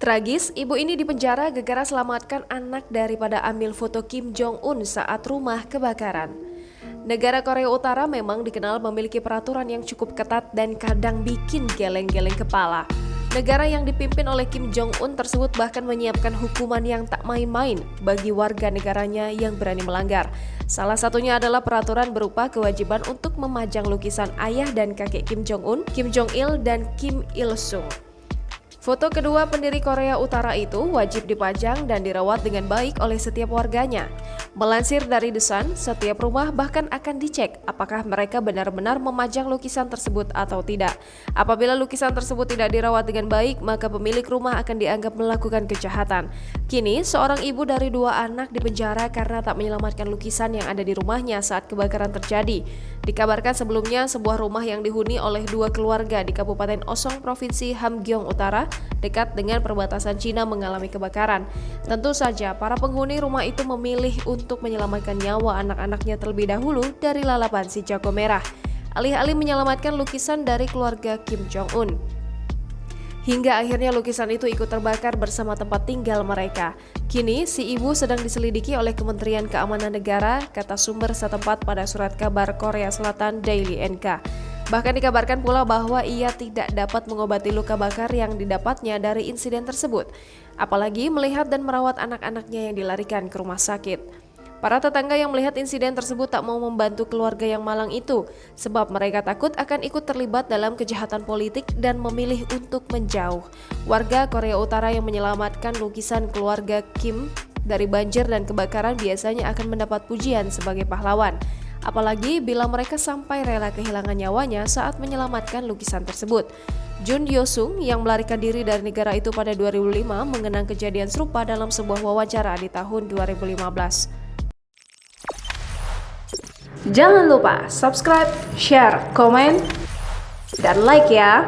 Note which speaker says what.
Speaker 1: Tragis, ibu ini dipenjara gara-gara selamatkan anak daripada ambil foto Kim Jong-un saat rumah kebakaran. Negara Korea Utara memang dikenal memiliki peraturan yang cukup ketat dan kadang bikin geleng-geleng kepala. Negara yang dipimpin oleh Kim Jong-un tersebut bahkan menyiapkan hukuman yang tak main-main bagi warga negaranya yang berani melanggar. Salah satunya adalah peraturan berupa kewajiban untuk memajang lukisan ayah dan kakek Kim Jong-un, Kim Jong-il, dan Kim Il-sung. Foto kedua pendiri Korea Utara itu wajib dipajang dan dirawat dengan baik oleh setiap warganya. Melansir dari The Sun, setiap rumah bahkan akan dicek apakah mereka benar-benar memajang lukisan tersebut atau tidak. Apabila lukisan tersebut tidak dirawat dengan baik, maka pemilik rumah akan dianggap melakukan kejahatan. Kini, seorang ibu dari 2 anak dipenjara karena tak menyelamatkan lukisan yang ada di rumahnya saat kebakaran terjadi. Dikabarkan sebelumnya, sebuah rumah yang dihuni oleh 2 keluarga di Kabupaten Osong, Provinsi Hamgyong Utara, dekat dengan perbatasan Cina mengalami kebakaran. Tentu saja, para penghuni rumah itu memilih untuk menyelamatkan nyawa anak-anaknya terlebih dahulu dari lalapan si jago merah, alih-alih menyelamatkan lukisan dari keluarga Kim Jong-un. Hingga akhirnya lukisan itu ikut terbakar bersama tempat tinggal mereka. Kini, si ibu sedang diselidiki oleh Kementerian Keamanan Negara, kata sumber setempat pada surat kabar Korea Selatan Daily NK. Bahkan dikabarkan pula bahwa ia tidak dapat mengobati luka bakar yang didapatnya dari insiden tersebut, apalagi melihat dan merawat anak-anaknya yang dilarikan ke rumah sakit. Para tetangga yang melihat insiden tersebut tak mau membantu keluarga yang malang itu, sebab mereka takut akan ikut terlibat dalam kejahatan politik dan memilih untuk menjauh. Warga Korea Utara yang menyelamatkan lukisan keluarga Kim dari banjir dan kebakaran biasanya akan mendapat pujian sebagai pahlawan. Apalagi bila mereka sampai rela kehilangan nyawanya saat menyelamatkan lukisan tersebut. Jun Yo-sung yang melarikan diri dari negara itu pada 2005 mengenang kejadian serupa dalam sebuah wawancara di tahun 2015. Jangan lupa subscribe, share, komen, dan like ya!